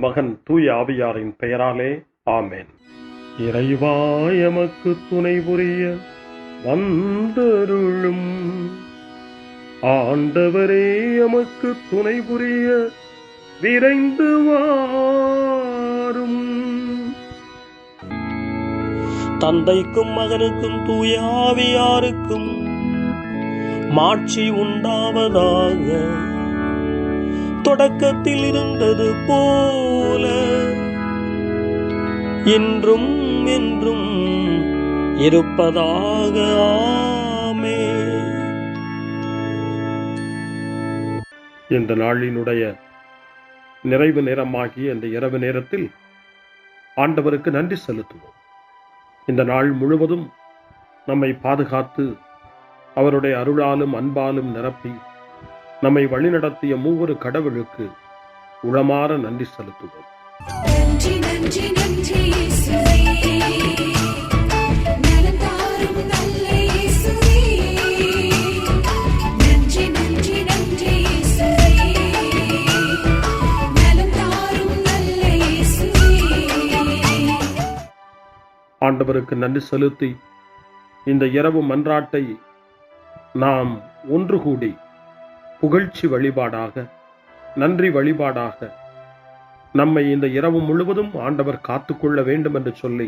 மகன் தூய ஆவியாரின் பெயராலே ஆமென். இறைவா எமக்கு துணை புரிய வந்தருளும். ஆண்டவரே எமக்கு துணை புரிய விரைந்து வாரும். தந்தைக்கும் மகனுக்கும் தூய ஆவியாருக்கும் மாட்சி உண்டாவதாக. தொடக்கத்தில் இருந்தது போல இன்றும் என்றும் இருப்பதாக. ஆமென். இந்த நாளினுடைய நிறைவு நேரமாகிய இந்த இரவு நேரத்தில் ஆண்டவருக்கு நன்றி செலுத்துவோம். இந்த நாள் முழுவதும் நம்மை பாதுகாத்து அவருடைய அருளாலும் அன்பாலும் நிரப்பி நம்மை வழிநடத்திய மூவொரு கடவுளுக்கு உளமாற நன்றி செலுத்துவோம். ஆண்டவருக்கு நன்றி செலுத்தி இந்த இரவு மன்றாட்டை நாம் ஒன்று கூடி புகழ்ச்சி வழிபாடாக, நன்றி வழிபாடாக நம்மை இந்த இரவு முழுவதும் ஆண்டவர் காத்துக்கொள்ள வேண்டும் என்று சொல்லி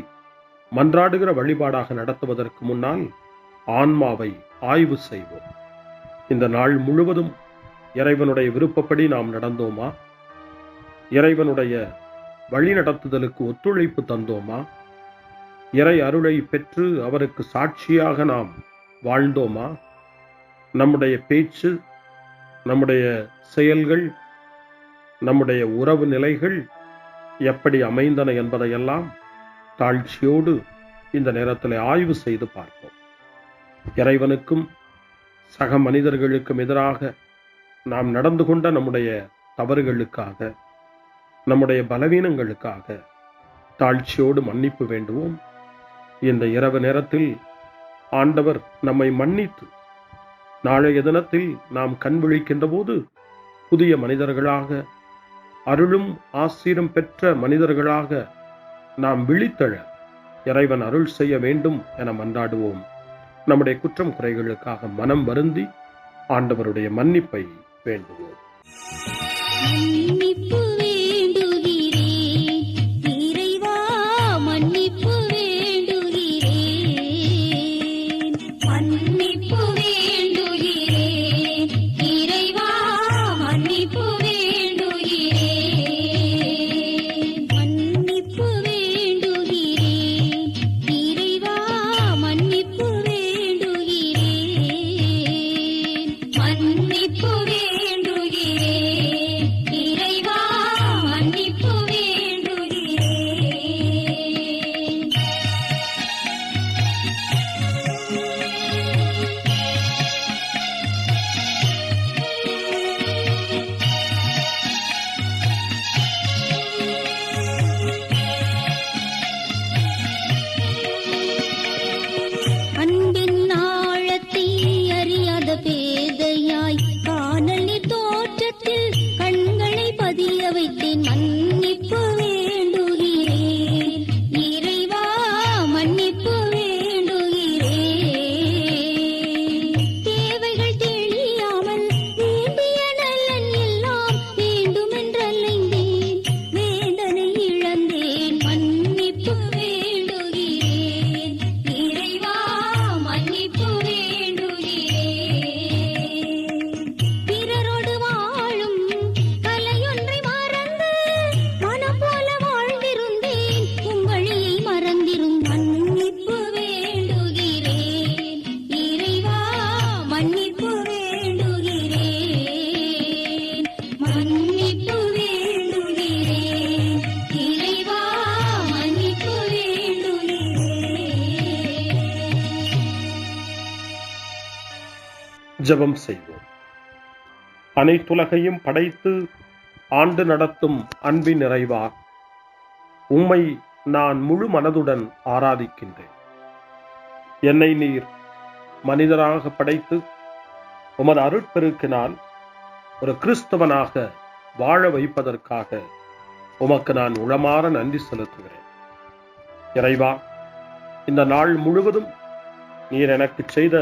மன்றாடுகிற வழிபாடாக நடத்துவதற்கு முன்னால் ஆன்மாவை ஆய்வு செய்வோம். இந்த நாள் முழுவதும் இறைவனுடைய விருப்பப்படி நாம் நடந்தோமா? இறைவனுடைய வழி நடத்துதலுக்கு ஒத்துழைப்பு தந்தோமா? இறை அருளை பெற்று அவருக்கு சாட்சியாக நாம் வாழ்ந்தோமா? நம்முடைய பேச்சு, நம்முடைய செயல்கள், நம்முடைய உறவு நிலைகள் எப்படி அமைந்தன என்பதையெல்லாம் தாழ்ச்சியோடு இந்த நேரத்தில் ஆய்வு செய்து பார்ப்போம். இறைவனுக்கும் சக மனிதர்களுக்கும் எதிராக நாம் நடந்து கொண்ட நம்முடைய தவறுகளுக்காக, நம்முடைய பலவீனங்களுக்காக தாழ்ச்சியோடு மன்னிப்பு வேண்டுவோம். இந்த இரவு நேரத்தில் ஆண்டவர் நம்மை மன்னித்து நாளைய தினத்தில் நாம் கண் விழிக்கின்ற போது புதிய மனிதர்களாக, அருளும் ஆசீரும் பெற்ற மனிதர்களாக நாம் விழித்தெழ இறைவன் அருள் செய்ய வேண்டும் என மன்றாடுவோம். நம்முடைய குற்றம் குறைகளுக்காக மனம் வருந்தி ஆண்டவருடைய மன்னிப்பை வேண்டுவோம். ஜெபம் செய்வோம். அனைத்துலகையும் படைத்து ஆண்டு நடத்தும் அன்பின் நிறைவா, உம்மை நான் முழு மனதுடன் ஆராதிக்கின்றேன். என்னை நீர் மனிதராக படைத்து உமது அருட்பெருக்கினால் ஒரு கிறிஸ்தவனாக வாழ வைப்பதற்காக உமக்கு நான் உளமாற நன்றி செலுத்துகிறேன். இறைவா, இந்த நாள் முழுவதும் நீர் எனக்கு செய்த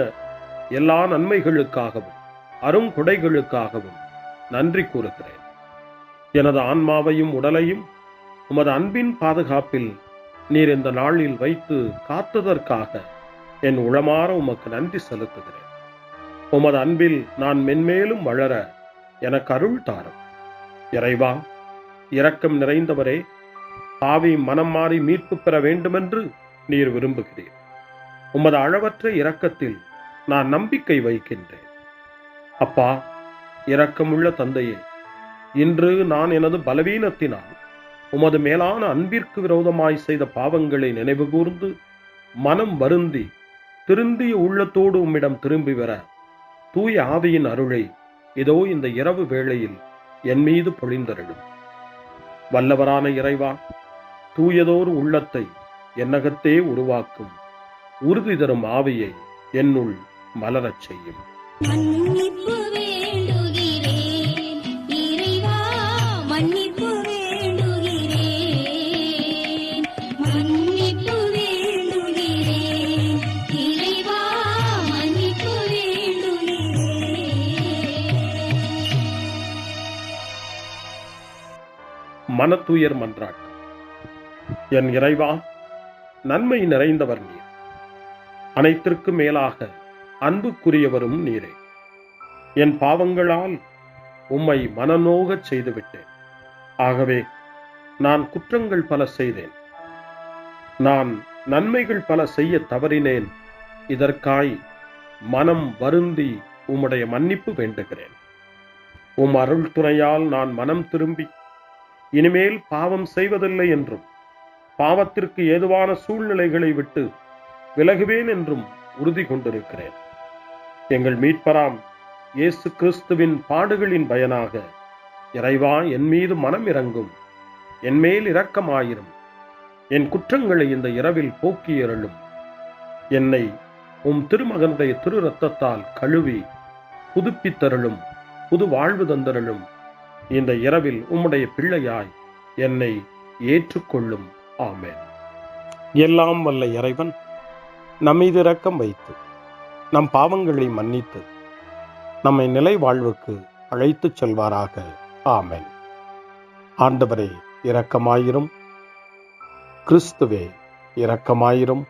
எல்லா நன்மைகளுக்காகவும் அருங்கொடைகளுக்காகவும் நன்றி கூறுகிறேன். எனது ஆன்மாவையும் உடலையும் உமது அன்பின் பாதுகாப்பில் நீர் இந்த நாளில் வைத்து காத்ததற்காக என் உளமாற உமக்கு நன்றி செலுத்துகிறேன். உமது அன்பில் நான் மென்மேலும் வளர எனக்கு அருள் தாரும். இறைவா, இரக்கம் நிறைந்தவரே, பாவி மனம் மாறி மீட்பு பெற வேண்டுமென்று நீர் விரும்புகிறீர். உமது அளவற்ற இரக்கத்தில் நான் நம்பிக்கை வைக்கின்றேன். அப்பா, இரக்கமுள்ள தந்தையே, இன்று நான் எனது பலவீனத்தினால் உமது மேலான அன்பிற்கு விரோதமாய் செய்த பாவங்களை நினைவு கூர்ந்து மனம் வருந்தி திருந்திய உள்ளத்தோடு உம்மிடம் திரும்பி வர தூய ஆவியின் அருளை இதோ இந்த இரவு வேளையில் என் மீது பொழிந்தருளும். வல்லவரான இறைவா, தூயதோர் உள்ளத்தை என்னகத்தே உருவாக்கும் உறுதி தரும் ஆவியை என்னுள் மலரச் செய்யும். மனத்துயர் மன்றாட்டு. என் இறைவா, நன்மை நிறைந்தவர் நீர், அனைத்திற்கும் மேலாக அன்புக்குரியவரும் நீரே. என் பாவங்களால் உம்மை மனநோகச் செய்துவிட்டேன். ஆகவே நான் குற்றங்கள் பல செய்தேன். நான் நன்மைகள் பல செய்ய தவறினேன். இதற்காய் மனம் வருந்தி உம்முடைய மன்னிப்பு வேண்டுகிறேன். உம் அருள் துணையால் நான் மனம் திரும்பி இனிமேல் பாவம் செய்வதில்லை என்றும் பாவத்திற்கு ஏதுவான சூழ்நிலைகளை விட்டு விலகுவேன் என்றும் உறுதி கொண்டிருக்கிறேன். எங்கள் மீட்பராம் இயேசு கிறிஸ்துவின் பாடுகளின் பயனாக இறைவா, என் மீது மனம் இறங்கும், என் மேல் இரக்கமாயிரும். என் குற்றங்களை இந்த இரவில் போக்கி அருளும். என்னை உம் திருமகனுடைய திரு இரத்தத்தால் கழுவி புதுப்பித்தருளும், புது வாழ்வு தந்தருளும். இந்த இரவில் உம்முடைய பிள்ளையாய் என்னை ஏற்றுக்கொள்ளும். ஆமென். எல்லாம் வல்ல இறைவன் நம்மீது இரக்கம் வைத்து நம் பாவங்களை மன்னித்து நம்மை நிலை வாழ்வுக்கு அழைத்துச் செல்வாராக. ஆமென். ஆண்டவரே இரக்கமாயிரும். கிறிஸ்துவே இரக்கமாயிரும்.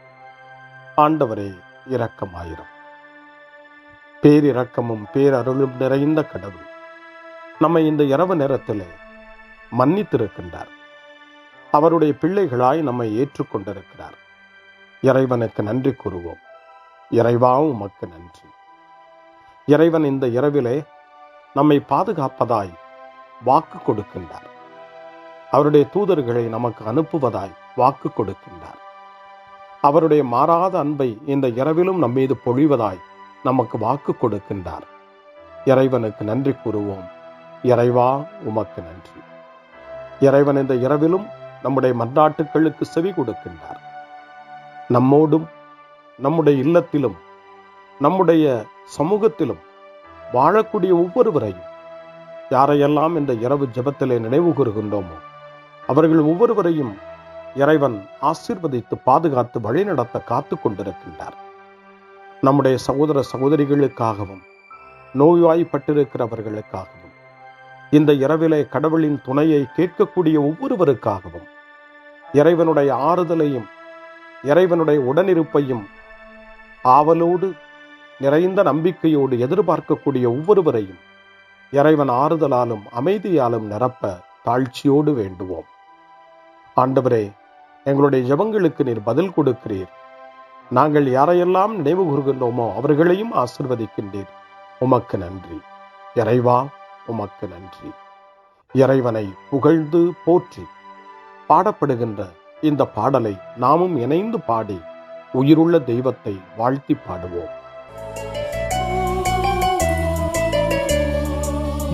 ஆண்டவரே இரக்கமாயிரும். பேரிரக்கமும் பேரருளும் நிறைந்த கடவுள் நம்மை இந்த இரவு நேரத்திலே மன்னித்திருக்கின்றார். அவருடைய பிள்ளைகளாய் நம்மை ஏற்றுக்கொண்டிருக்கிறார். இறைவனுக்கு நன்றி கூறுவோம். இறைவா, உமக்கு நன்றி. இறைவன் இந்த இரவிலே நம்மை பாதுகாப்பதாய் வாக்கு கொடுக்கின்றார். அவருடைய தூதர்களை நமக்கு அனுப்புவதாய் வாக்கு கொடுக்கின்றார். அவருடைய மாறாத அன்பை இந்த இரவிலும் நம்மீது பொழிவதாய் நமக்கு வாக்கு கொடுக்கின்றார். இறைவனுக்கு நன்றி கூறுவோம். இறைவா, உமக்கு நன்றி. இறைவன் இந்த இரவிலும் நம்முடைய மன்றாட்டுக்களுக்கு செவி கொடுக்கின்றார். நம்மோடும் நம்முடைய இல்லத்திலும் நம்முடைய சமூகத்திலும் வாழக்கூடிய ஒவ்வொருவரையும், யாரையெல்லாம் இந்த இரவு ஜெபத்திலே நினைவு கூறுகின்றோமோ அவர்கள் ஒவ்வொருவரையும் இறைவன் ஆசீர்வதித்து பாதுகாத்து வழிநடத்த காத்து கொண்டிருக்கின்றார். நம்முடைய சகோதர சகோதரிகளுக்காகவும் நோய்வாய்ப்பட்டிருக்கிறவர்களுக்காகவும் இந்த இரவிலே கடவுளின் துணையை கேட்கக்கூடிய ஒவ்வொருவருக்காகவும் இறைவனுடைய ஆறுதலையும் இறைவனுடைய உடனிருப்பையும் ஆவலோடு நிறைந்த நம்பிக்கையோடு எதிர்பார்க்கக்கூடிய ஒவ்வொருவரையும் இறைவன் ஆறுதலாலும் அமைதியாலும் நிரப்ப தாழ்ச்சியோடு வேண்டுவோம். ஆண்டவரே, எங்களுடைய ஜெபங்களுக்கு நீர் பதில் கொடுக்கிறீர். நாங்கள் யாரையெல்லாம் நினைவு கூறுகின்றோமோ அவர்களையும் ஆசீர்வதிக்கின்றீர். உமக்கு நன்றி. இறைவா, உமக்கு நன்றி. இறைவனை புகழ்ந்து போற்றி பாடப்படுகின்ற இந்த பாடலை நாமும் இணைந்து பாடி உயிருள்ள தெய்வத்தை வாழ்த்தி பாடுவோம்.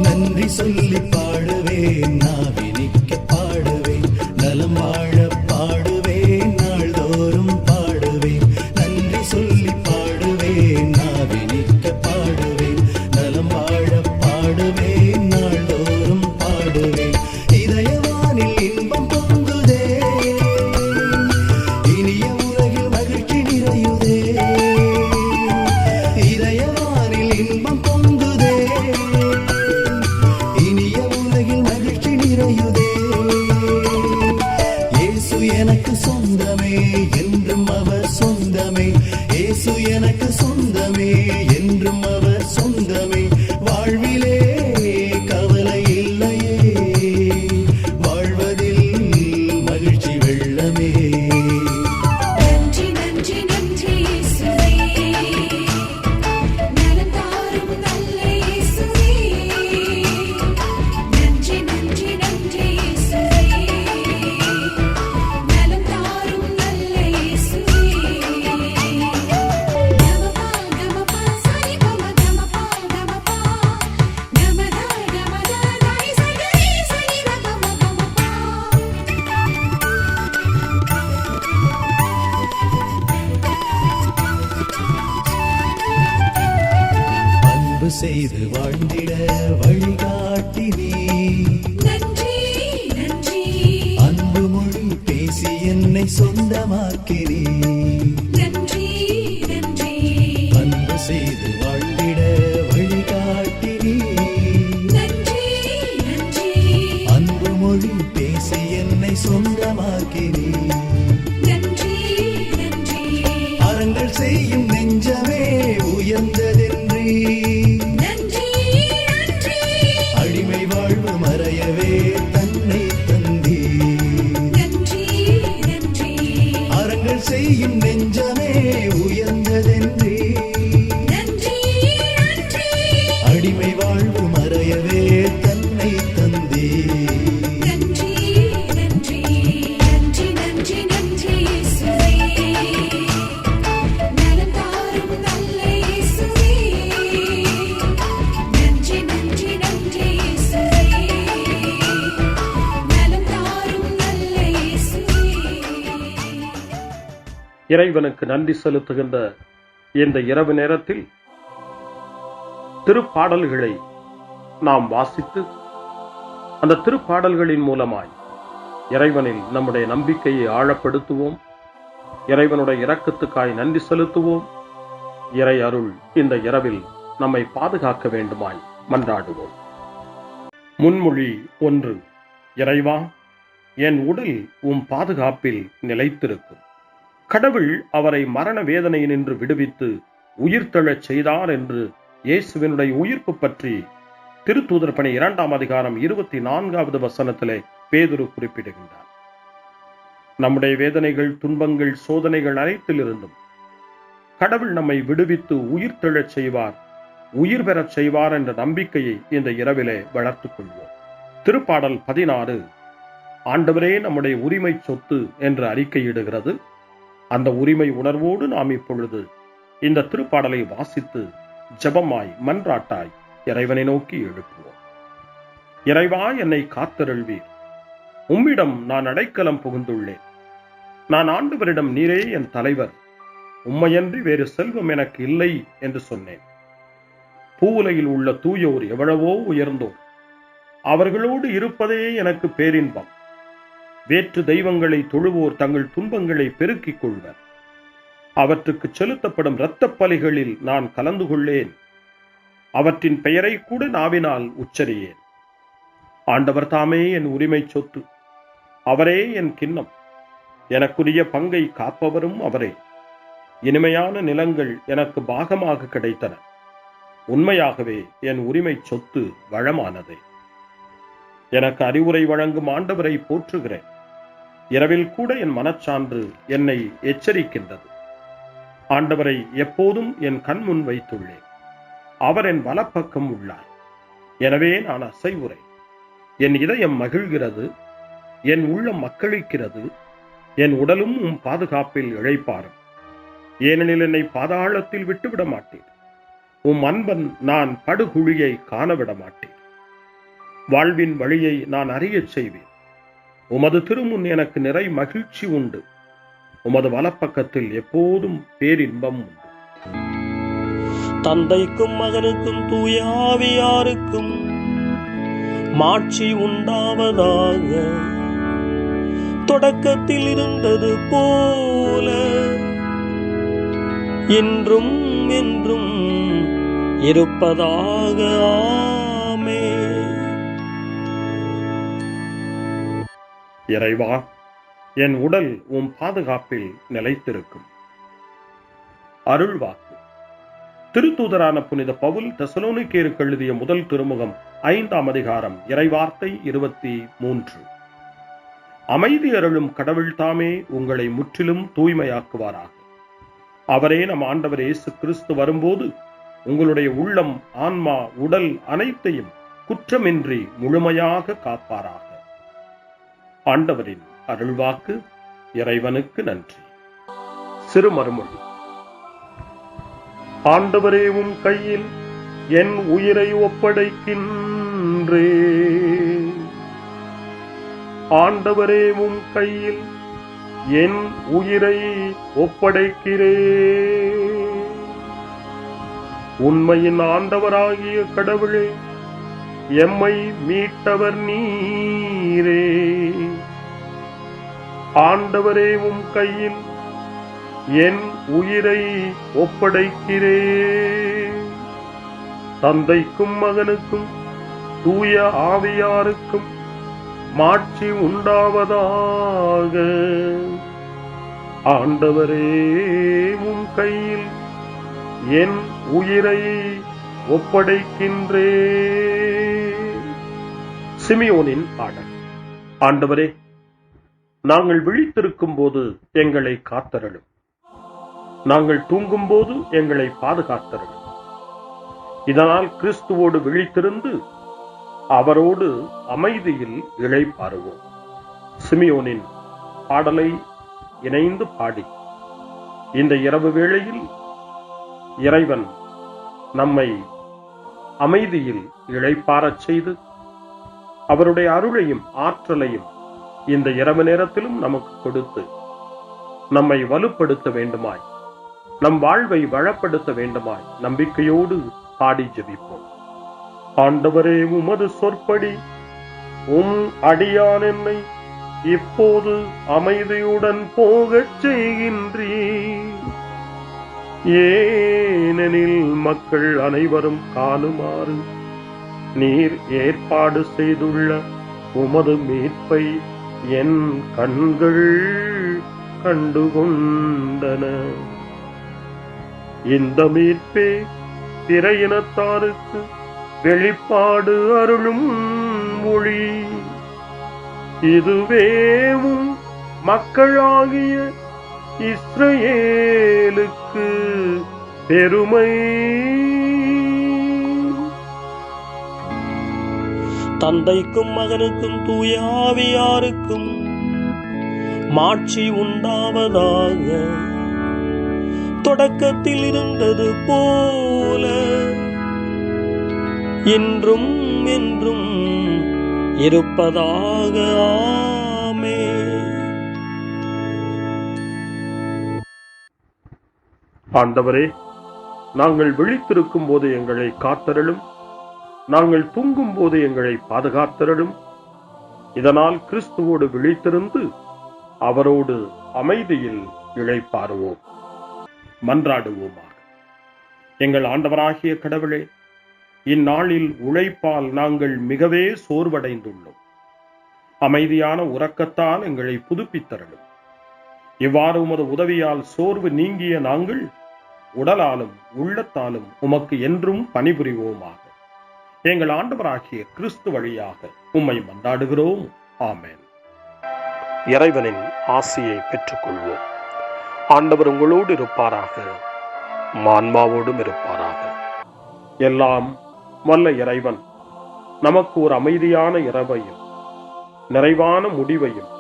நன்றி சொல்லி பாடுவேன், நாவினிக்க பாடுவேன், நலம் வாழ பாடுவேன், நாள்தோறும் பாடுவேன். நன்றி சொல்லி பாடுவேன், நாவினிக்க பாடுவேன், நலம் வாழ பாடுவேன், நாள்தோறும் பாடுவேன். இதயவானில் எனக்கு சொந்தமே, என்றும் அவர் சொந்தமே. இயேசு எனக்கு சொந்தமே, என்றும் அவர் சொந்தமே. வாழ்விலே கவலை இல்லையே, வாழ்வதில் மகிழ்ச்சி வெள்ளமே. நன்றி நன்றி நன்றி இயேசுவே, நலம் தாரும் நல்ல இயேசுவே. நன்றி நன்றி நன்றி இயேசுவே, நலம் தாரும் நல்ல இயேசுவே. கமபா கமபா சரி கமபா கமபா கமதா கமதா தாய் சரி சரி கமபா. அன்பு செய்து வாழ்ந்திட வழிகாட்டி நீ, நன்றி நன்றி அன்பு மொழி பேசி என்னை சொந்தமாக்கி நீ. நன்றி நன்றி அன்பு செய்து வாழ்ந்திட வழிகாட்டி நீ, நன்றி நன்றி அன்பு மொழி பேசி என்னை சொந்தமாக்கி நீ. நன்றி நன்றி அறங்கள் செய்யும் நெஞ்சமே உயர்ந்ததென்றி, நன்றி நன்றி அடிமை வாழ்வு மறையவே தன்னை தந்தி. நன்றி நன்றி அறங்கள் செய்யும் நெஞ்சமே உயர்ந்ததென்றி, நன்றி நன்றி அடிமை வாழ்வு மறையவே தன்னை தந்தி. நன்றி நன்றி நன்றி நன்றி நன்றி இயேசுவே, நலம் தாரும் நல்ல இயேசுவே. நன்றி நன்றி நன்றி இயேசுவே, நலம் தாரும் நல்ல இயேசுவே. இறைவனுக்கு நன்றி செலுத்துகின்ற இந்த இரவு நேரத்தில் திருப்பாடல்களை நாம் வாசித்து அந்த திருப்பாடல்களின் மூலமாய் இறைவனில் நம்முடைய நம்பிக்கையை ஆழப்படுத்துவோம். இறைவனுடைய இரக்கத்துக்காய் நன்றி செலுத்துவோம். இறை அருள் இந்த இரவில் நம்மை பாதுகாக்க வேண்டுமாய் மன்றாடுவோம். முன்மொழி 1. இறைவா, என் உடல் உம் பாதுகாப்பில் நிலைத்திருக்கும். கடவுள் அவரை மரண வேதனையினின்று விடுவித்து உயிர்த்தெழச் செய்தார் என்று இயேசுவினுடைய உயிர்ப்பு பற்றி திருத்தூதர் பணி 2ஆம் அதிகாரம் 24வது வசனத்திலே பேதுரு குறிப்பிடுகின்றார். நம்முடைய வேதனைகள், துன்பங்கள், சோதனைகள் அனைத்திலிருந்தும் கடவுள் நம்மை விடுவித்து உயிர்த்தெழச் செய்வார், உயிர் பெறச் செய்வார் என்ற நம்பிக்கையை இந்த இரவிலே வளர்த்துக் கொள்வோம். திருப்பாடல் 16 ஆண்டவரே நம்முடைய உரிமை சொத்து என்று அறிக்கையிடுகிறது. அந்த உரிமை உணர்வோடு நாம் இப்பொழுது இந்த திருப்பாடலை வாசித்து ஜெபமாய் மன்றாட்டாய் இறைவனை நோக்கி எழுப்புவோம். இறைவா, என்னை காத்தருள்வீர். உம்மிடம் நான் அடைக்கலம் புகுந்துள்ளேன். நான் ஆண்டவரிடம் நீரே என் தலைவர், உம்மையன்றி வேறு செல்வம் எனக்கு இல்லை என்று சொன்னேன். பூவுலையில் உள்ள தூயோர் எவ்வளவோ உயர்ந்தோர், அவர்களோடு இருப்பதே எனக்கு பேரின்பம். வேற்று தெய்வங்களை தொழுவோர் தங்கள் துன்பங்களை பெருக்கிக் கொள்வர். அவற்றுக்கு செலுத்தப்படும் இரத்தப் பலிகளில் நான் கலந்து கொள்ளேன். அவற்றின் பெயரை கூட நாவினால் உச்சரியேன். ஆண்டவர் தாமே என் உரிமை சொத்து, அவரே என் கிண்ணம். எனக்குரிய பங்கை காப்பவரும் அவரே. இனிமையான நிலங்கள் எனக்கு பாகமாக கிடைத்தன. உண்மையாகவே என் உரிமை சொத்து வளமானதே. எனக்கு அறிவுரை வழங்கும் ஆண்டவரை போற்றுகிறேன். இரவில் கூட என் மனச்சான்று என்னை எச்சரிக்கின்றது. ஆண்டவரை எப்போதும் என் கண்முன் வைத்துள்ளேன். அவர் என் வலப்பக்கம் உள்ளார். எனவே நான் அசைவுறேன். என் இதயம் மகிழ்கிறது, என் உள்ளம் மக்களிக்கிறது, என் உடலும் உம் பாதுகாப்பில் இழைப்பாரும். ஏனெனில் என்னை பாதாளத்தில் விட்டுவிட மாட்டேன். உம் அன்பன் நான் படுகுழியை காணவிட மாட்டேன். வாழ்வின் வழியை நான் அறியச் செய்வேன். உமது திருமுன் எனக்கு நிறை மகிழ்ச்சி உண்டு. உமது வலப்பக்கத்தில் எப்போதும் பேரின்பம் உண்டு. தந்தைக்கும் மகனுக்கும் தூய ஆவியாருக்கும் மாட்சி உண்டாவதாக. தொடக்கத்தில் இருந்தது போல இன்றும் என்றும் இருப்பதாக. ஆமென். இறைவா, என் உடல் உம் பாதுகாப்பில் நிலைத்திருக்கும். அருள்வாக்கு. திருத்தூதரான புனித பவுல் தெசலோனிக்கேயருக்கு எழுதிய முதல் திருமுகம் 5ஆம் அதிகாரம் இறைவார்த்தை 23. அமைதி அருளும் கடவுள் தாமே உங்களை முற்றிலும் தூய்மையாக்குவாராக. அவரே நம் ஆண்டவர் இயேசு கிறிஸ்து வரும்போது உங்களுடைய உள்ளம், ஆன்மா, உடல் அனைத்தையும் குற்றமின்றி முழுமையாக காப்பாராக. ஆண்டவரின் அருள்வாக்கு. இறைவனுக்கு நன்றி. சிறுமறுமொழி. ஆண்டவரே உம் கையில் என் உயிரை ஒப்படைக்கின்றேன். ஆண்டவரே உம் கையில் என் உயிரை ஒப்படைக்கிறேன். உண்மையின் ஆண்டவராகிய கடவுளே, எம்மை மீட்டவர் நீரே. ஆண்டவரே உம் கையில் என் உயிரை ஒப்படைக்கிறேன். தந்தைக்கும் மகனுக்கும் தூய ஆவியாருக்கும் மாட்சி உண்டாவதாக. ஆண்டவரே உம் கையில் என் உயிரை ஒப்படைக்கின்றேன். சிமியோனின் பாடல். ஆண்டவரே, நாங்கள் விழித்திருக்கும் போது எங்களை காத்தருளும். நாங்கள் தூங்கும் போது எங்களை பாதுகாத்தருளும். இதனால் கிறிஸ்துவோடு விழித்திருந்து அவரோடு அமைதியில் இளைப்பாறுவோம். சிமியோனின் பாடலை இணைந்து பாடி இந்த இரவு வேளையில் இறைவன் நம்மை அமைதியில் இளைப்பாறச் செய்து அவருடைய அருளையும் ஆற்றலையும் இந்த இரவு நேரத்திலும் நமக்கு கொடுத்து நம்மை வலுப்படுத்த வேண்டுமாய், நம் வாழ்வை வளப்படுத்த வேண்டுமாய் நம்பிக்கையோடு பாடி ஜெபிப்போம். ஆண்டவரே, உமது சொற்படி உம் அடியான் என்னை இப்போது அமைதியுடன் போகச் செய்கின்றீர். ஏனெனில் மக்கள் அனைவரும் காணுமாறு நீர் ஏற்பாடு செய்துள்ள உமது மீட்பை என் கண்கள் கண்டுகொண்டன. இந்த மீட்பே பிற இனத்தாருக்கு வெளிப்பாடு அருளும் மொழி. இதுவேவும் மக்களாகிய இஸ்ரவேலுக்கு பெருமை. தந்தைக்கும் மகனுக்கும் தூய ஆவியாருக்கும் மாட்சி உண்டாவதாக. தொடக்கத்தில் இருந்தது போல இன்றும் என்றும் இருப்பதாக. ஆமென். ஆண்டவரே, நாங்கள் விழித்திருக்கும் போது எங்களை காத்தருளும். நாங்கள் தூங்கும் போது எங்களை பாதுகாத்தருளும். இதனால் கிறிஸ்துவோடு விழித்திருந்து அவரோடு அமைதியில் இளைப்பாறுவோம். மன்றாடுவோமாக. எங்கள் ஆண்டவராகிய கடவுளே, இந்நாளில் உழைப்பால் நாங்கள் மிகவே சோர்வடைந்துள்ளோம். அமைதியான உறக்கத்தால் எங்களை புதுப்பித்தருளும். இவ்வாறு உமது உதவியால் சோர்வு நீங்கிய நாங்கள் உடலாலும் உள்ளத்தாலும் உமக்கு என்றும் பணிபுரிவோமாக. எங்கள் ஆண்டவராகிய கிறிஸ்து வழியாக உம்மை மன்றாடுகிறோம். ஆமென். இறைவனின் ஆசியை பெற்றுக்கொள்வோம். ஆண்டவர் உங்களோடு இருப்பாராக, ஆன்மாவோடும் இருப்பாராக. எல்லாம் வல்ல இறைவன் நமக்கு ஒரு அமைதியான இரவையும் நிறைவான முடிவையும்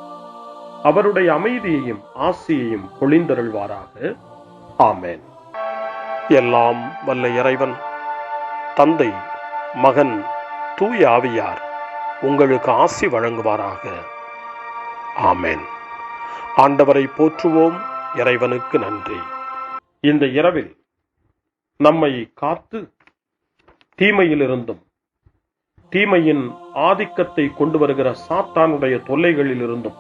அவருடைய அமைதியையும் ஆசியையும் பொழிந்தருள்வாராக. ஆமென். எல்லாம் வல்ல இறைவன் தந்தை, மகன், தூய ஆவியார் உங்களுக்கு ஆசி வழங்குவாராக. ஆமென். ஆண்டவரை போற்றுவோம். இறைவனுக்கு நன்றி. இந்த இரவில் நம்மை காத்து தீமையிலிருந்தும் தீமையின் ஆதிக்கத்தை கொண்டு வருகிற சாத்தானுடைய தொல்லைகளிலிருந்தும்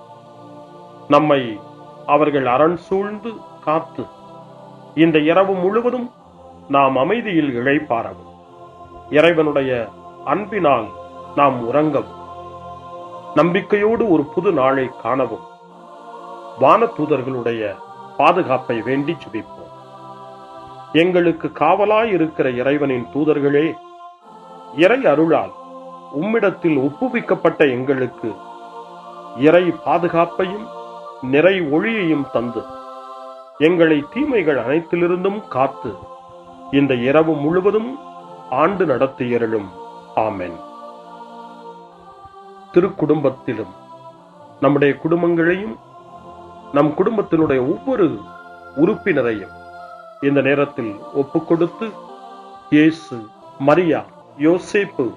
நம்மை அவர்கள் அரண் சூழ்ந்து காத்து இந்த இரவு முழுவதும் நாம் அமைதியில் இளைப்பாறவும், இறைவனுடைய அன்பினால் நாம் உறங்கவும், நம்பிக்கையோடு ஒரு புது நாளை காணவும் வானதூதர்களுடைய பாதுகாப்பை வேண்டி ஜெபிப்போம். எங்களுக்கு காவலாய் இருக்கிற இறைவனின் தூதர்களே, இறை அருளால் உம்மிடத்தில் ஒப்புவிக்கப்பட்ட எங்களுக்கு இறை பாதுகாப்பையும் நிறை ஒளியையும் தந்து எங்களை தீமைகள் அனைத்திலிருந்தும் காத்து இந்த இரவு முழுவதும் ஆண்டு நடத்தியருளும். ஆமென். திருக்குடும்பத்திலும் நம்முடைய குடும்பங்களையும் நம் குடும்பத்தினுடைய ஒவ்வொரு உறுப்பினரையும் இந்த நேரத்தில் ஒப்புக்கொடுத்து இயேசு, மரியா, யோசேப்பு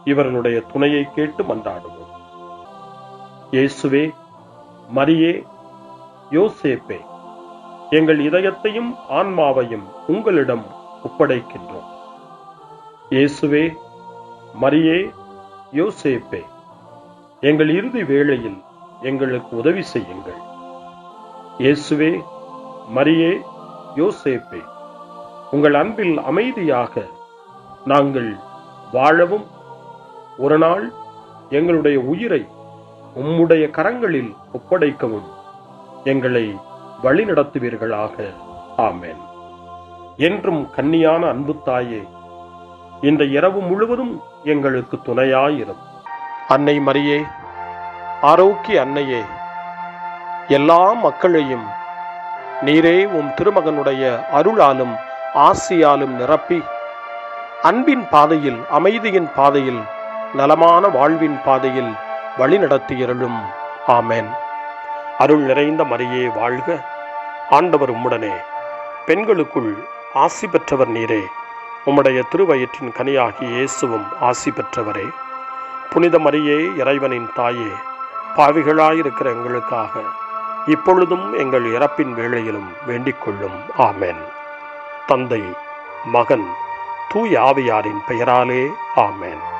இவர்களுடைய துணையை கேட்டு மன்றாடுவோம். இயேசுவே, மரியே, யோசேப்பே, எங்கள் இதயத்தையும் ஆன்மாவையும் உங்களிடம் ஒப்படைக்கின்றோம். இயேசுவே, மரியே, யோசேப்பே, எங்கள் இறுதி வேளையில் எங்களுக்கு உதவி செய்யுங்கள். இயேசுவே, மரியே, யோசேப்பே, உங்கள் அன்பில் அமைதியாக நாங்கள் வாழவும் ஒரு நாள் எங்களுடைய உயிரை உம்முடைய கரங்களில் ஒப்படைக்கவும் எங்களை வழிநடத்துவீர்களாக. ஆமென். என்றும் கன்னியான அன்பு தாயே, இந்த இரவு முழுவதும் எங்களுக்கு துணையாயிரும். அன்னை மரியே, ஆரோக்கிய அன்னையே, எல்லா மக்களையும் நீரே உம் திருமகனுடைய அருளாலும் ஆசியாலும் நிரப்பி அன்பின் பாதையில், அமைதியின் பாதையில், நலமான வாழ்வின் பாதையில் வழிநடத்தியருளும். ஆமென். அருள் நிறைந்த மரியே வாழ்க, ஆண்டவர் உம்முடனே, பெண்களுக்குள் ஆசி பெற்றவர் நீரே, உம்முடைய திருவயிற்றின் கனியாகிய இயேசுவும் ஆசி பெற்றவரே. புனித மரியே, இறைவனின் தாயே, பாவிகளாயிருக்கிற எங்களுக்காக இப்பொழுதும் எங்கள் இறப்பின் வேளையிலும் வேண்டிக் கொள்ளும். ஆமென். தந்தை, மகன், தூய ஆவியாரின் பெயராலே. ஆமென்.